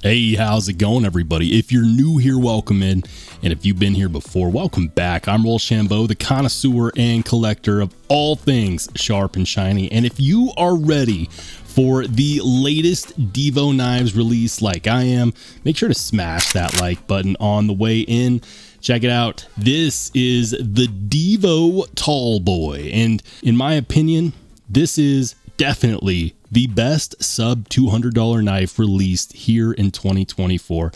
Hey, how's it going, everybody? If you're new here, welcome in. And if you've been here before, welcome back. I'm Rollshambo, the connoisseur and collector of all things sharp and shiny. And if you are ready for the latest Divo knives release like I am, make sure to smash that like button on the way in. Check it out. This is the Divo TallBoy. And in my opinion, this is definitely the best sub $200 knife released here in 2024.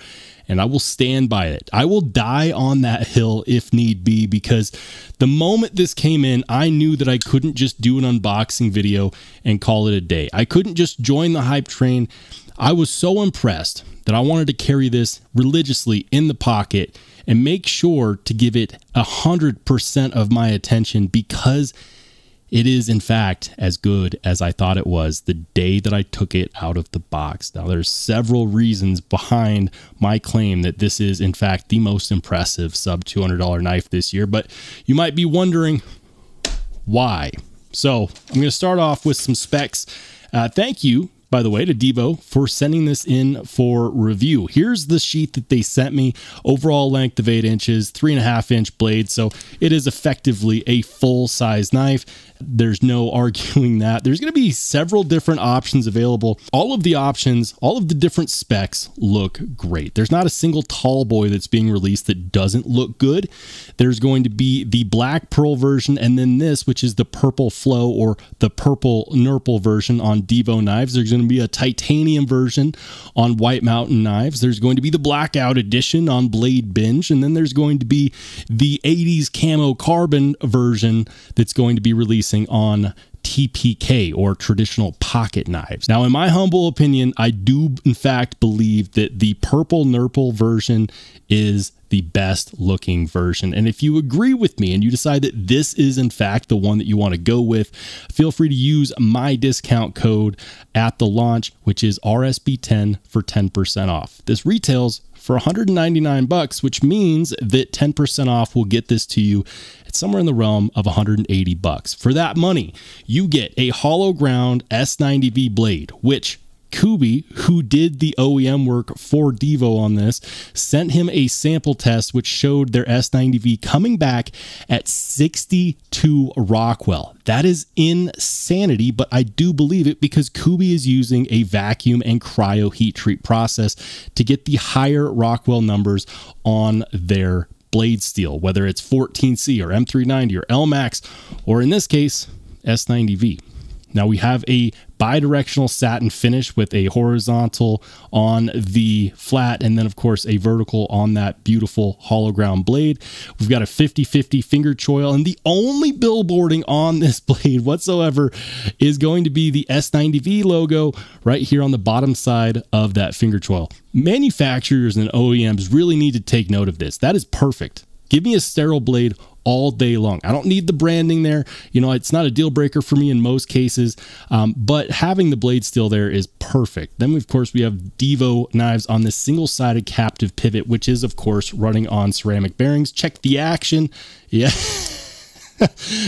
And I will stand by it. I will die on that hill if need be, because the moment this came in, I knew that I couldn't just do an unboxing video and call it a day. I couldn't just join the hype train. I was so impressed that I wanted to carry this religiously in the pocket and make sure to give it 100% of my attention, because it is, in fact, as good as I thought it was the day that I took it out of the box. Now, there's several reasons behind my claim that this is, in fact, the most impressive sub $200 knife this year, but you might be wondering why. So I'm going to start off with some specs. Thank you, by the way, to Divo for sending this in for review. Here's the sheet that they sent me. Overall length of 8 inches, 3.5-inch blade. So it is effectively a full-size knife. There's no arguing that. There's going to be several different options available. All of the options, all of the different specs look great. There's not a single TallBoy that's being released that doesn't look good. There's going to be the black pearl version, and then this, which is the purple flow or the purple nurple version on Divo knives. There's going to be a titanium version on White Mountain knives. There's going to be the blackout edition on Blade Binge, and then there's going to be the 80s camo carbon version that's going to be releasing on TPK, or traditional pocket knives. Now, in my humble opinion, I do in fact believe that the purple nurple version is the best looking version. And if you agree with me and you decide that this is in fact the one that you want to go with, feel free to use my discount code at the launch, which is RSB10 for 10% off. This retails for $199, which means that 10% off will get this to you at somewhere in the realm of $180. For that money, you get a hollow ground S90V blade, which Kubi, who did the OEM work for Divo on this, sent him a sample test which showed their S90V coming back at 62 Rockwell. That is insanity, but I do believe it because Kubi is using a vacuum and cryo heat treat process to get the higher Rockwell numbers on their blade steel, whether it's 14C or M390 or LMAX, or in this case, S90V. Now we have a bidirectional satin finish with a horizontal on the flat, and then of course a vertical on that beautiful hollow ground blade. We've got a 50-50 finger choil, and the only billboarding on this blade whatsoever is going to be the S90V logo right here on the bottom side of that finger choil. Manufacturers and OEMs really need to take note of this. That is perfect. Give me a sterile blade all day long. I don't need the branding there. You know, it's not a deal breaker for me in most cases, but having the blade still there is perfect. Then, of course, we have Divo knives on this single-sided captive pivot, which is, of course, running on ceramic bearings. Check the action. Yeah.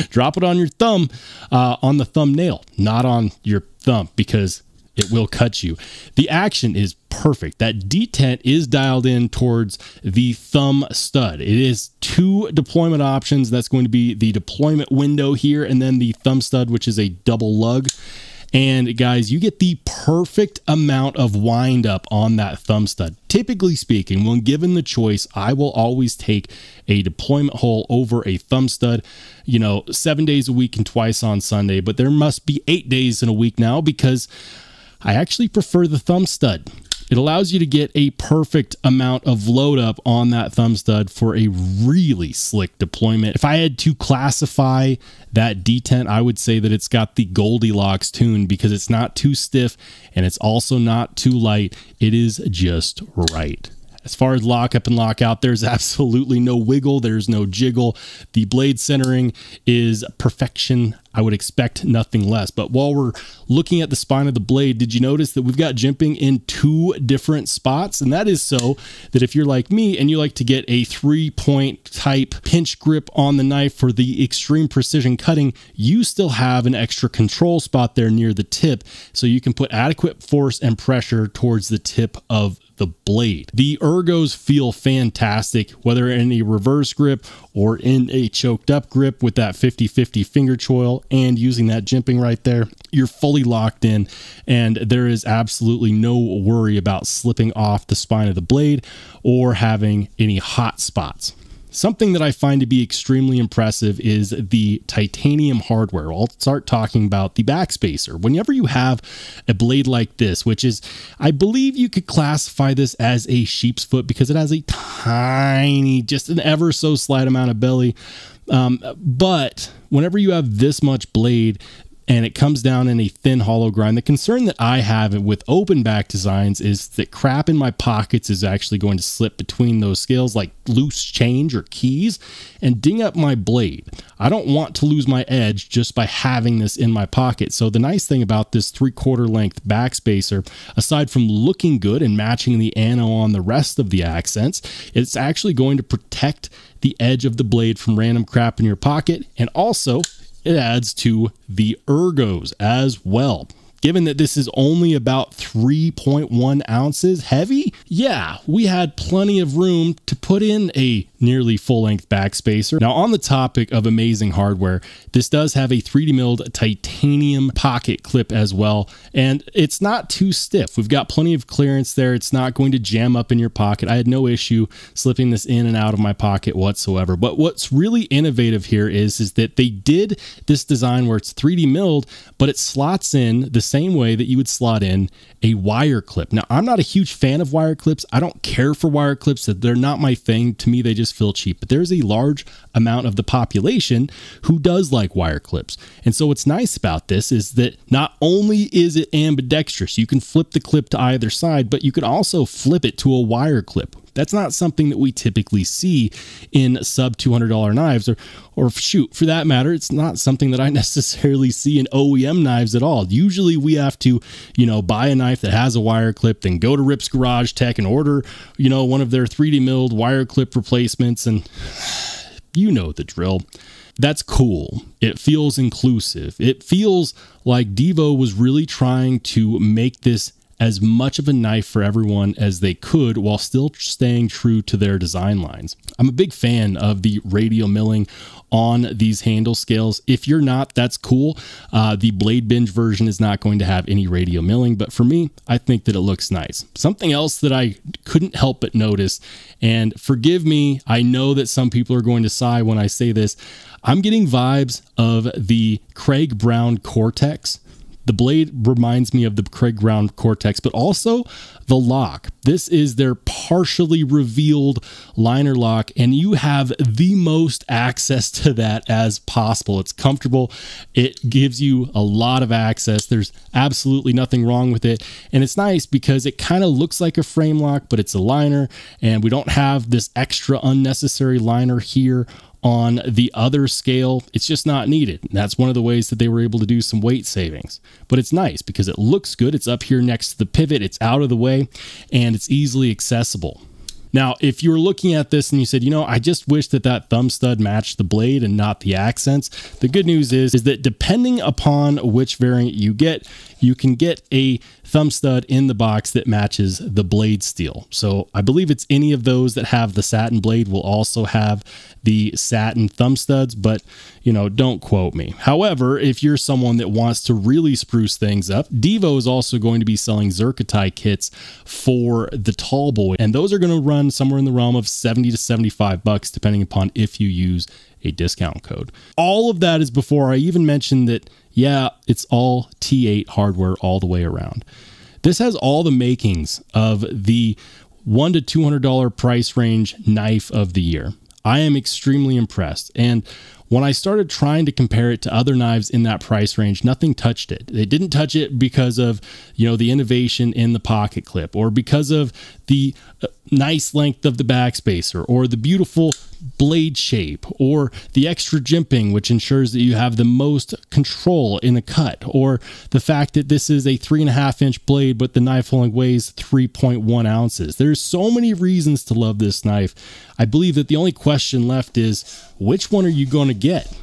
Drop it on your thumb, on the thumbnail, not on your thumb, because it will cut you. The action is perfect. That detent is dialed in towards the thumb stud. It is 2 deployment options. That's going to be the deployment window here, and then the thumb stud, which is a double lug. And guys, you get the perfect amount of wind up on that thumb stud. Typically speaking, when given the choice, I will always take a deployment hole over a thumb stud, you know, 7 days a week and twice on Sunday, but there must be 8 days in a week now, because I actually prefer the thumb stud. It allows you to get a perfect amount of load up on that thumb stud for a really slick deployment. If I had to classify that detent, I would say that it's got the Goldilocks tune, because it's not too stiff and it's also not too light. It is just right. As far as lockup and lockout, there's absolutely no wiggle. There's no jiggle. The blade centering is perfection I would expect nothing less. But while we're looking at the spine of the blade, did you notice that we've got jimping in 2 different spots? And that is so that if you're like me and you like to get a 3-point type pinch grip on the knife for the extreme precision cutting, you still have an extra control spot there near the tip, so you can put adequate force and pressure towards the tip of the blade. The ergos feel fantastic, whether in a reverse grip or in a choked up grip with that 50-50 finger choil and using that jimping right there. You're fully locked in, and there is absolutely no worry about slipping off the spine of the blade or having any hot spots. Something that I find to be extremely impressive is the titanium hardware. I'll start talking about the backspacer. Whenever you have a blade like this, which is, I believe you could classify this as a sheep's foot because it has a tiny, just an ever so slight amount of belly. But whenever you have this much blade, and it comes down in a thin hollow grind, the concern that I have with open back designs is that crap in my pockets is actually going to slip between those scales like loose change or keys and ding up my blade. I don't want to lose my edge just by having this in my pocket. So the nice thing about this 3/4 length backspacer, aside from looking good and matching the ano on the rest of the accents, it's actually going to protect the edge of the blade from random crap in your pocket, and also it adds to the ergos as well. Given that this is only about 3.1 ounces heavy, yeah, we had plenty of room to put in a nearly full-length backspacer. Now, on the topic of amazing hardware, this does have a 3D milled titanium pocket clip as well, and it's not too stiff. We've got plenty of clearance there. It's not going to jam up in your pocket. I had no issue slipping this in and out of my pocket whatsoever. But what's really innovative here is that they did this design where it's 3D milled, but it slots in the same way that you would slot in a wire clip. Now, I'm not a huge fan of wire clips. I don't care for wire clips. They're not my thing. To me, they just feel cheap. But there's a large amount of the population who does like wire clips. And so what's nice about this is that not only is it ambidextrous, you can flip the clip to either side, but you could also flip it to a wire clip. That's not something that we typically see in sub $200 knives, or shoot, for that matter, it's not something that I necessarily see in OEM knives at all. Usually we have to, buy a knife that has a wire clip, then go to Rip's Garage Tech and order, one of their 3D milled wire clip replacements, and you know the drill. That's cool. It feels inclusive. It feels like Divo was really trying to make this as much of a knife for everyone as they could while still staying true to their design lines. I'm a big fan of the radial milling on these handle scales. If you're not, that's cool. The Blade Binge version is not going to have any radial milling, but for me, I think that it looks nice. Something else that I couldn't help but notice, and forgive me, I know that some people are going to sigh when I say this, I'm getting vibes of the Craig Brown Cortex. The blade reminds me of the Craig Brown Cortex, but also the lock. This is their partially revealed liner lock, and you have the most access to that as possible. It's comfortable. It gives you a lot of access. There's absolutely nothing wrong with it. And it's nice because it kind of looks like a frame lock, but it's a liner, and we don't have this extra unnecessary liner here on the other scale. It's just not needed. And that's one of the ways that they were able to do some weight savings. But it's nice because it looks good. It's up here next to the pivot. It's out of the way and it's easily accessible. Now, if you're looking at this and you said, I just wish that thumb stud matched the blade and not the accents, the good news is that depending upon which variant you get, you can get a thumb stud in the box that matches the blade steel. So I believe it's any of those that have the satin blade will also have the satin thumb studs, but don't quote me. However, if you're someone that wants to really spruce things up, Divo is also going to be selling Zerkatai kits for the TallBoy, and those are going to run somewhere in the realm of 70 to 75 bucks, depending upon if you use a discount code. All of that is before I even mentioned that, yeah, it's all T8 hardware all the way around. This has all the makings of the $100 to $200 price range knife of the year. I am extremely impressed. And when I started trying to compare it to other knives in that price range, nothing touched it. They didn't touch it because of, the innovation in the pocket clip, or because of the nice length of the backspacer, or the beautiful blade shape, or the extra jimping, which ensures that you have the most control in a cut, or the fact that this is a 3.5-inch blade but the knife only weighs 3.1 ounces. There's so many reasons to love this knife. I believe that the only question left is, which one are you going to get?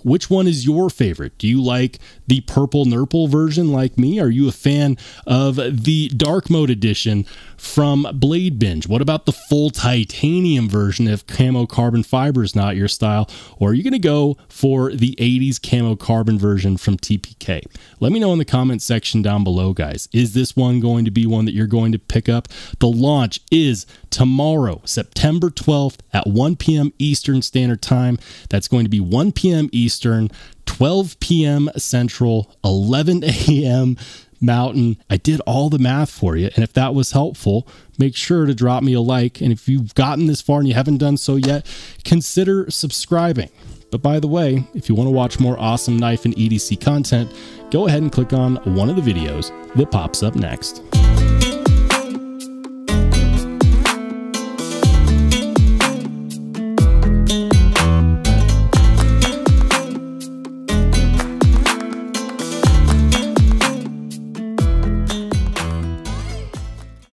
Which one is your favorite? Do you like the purple nurple version like me? Are you a fan of the dark mode edition from Blade Binge? What about the full titanium version if camo carbon fiber is not your style? Or are you going to go for the 80s camo carbon version from TPK? Let me know in the comment section down below, guys. Is this one going to be one that you're going to pick up? The launch is tomorrow, September 12th at 1 p.m. Eastern Standard Time. That's going to be 1 p.m. Eastern, 12 p.m. Central, 11 a.m. Mountain. I did all the math for you, and if that was helpful, make sure to drop me a like, and if you've gotten this far and you haven't done so yet, consider subscribing. But by the way, if you want to watch more awesome knife and EDC content, go ahead and click on one of the videos that pops up next.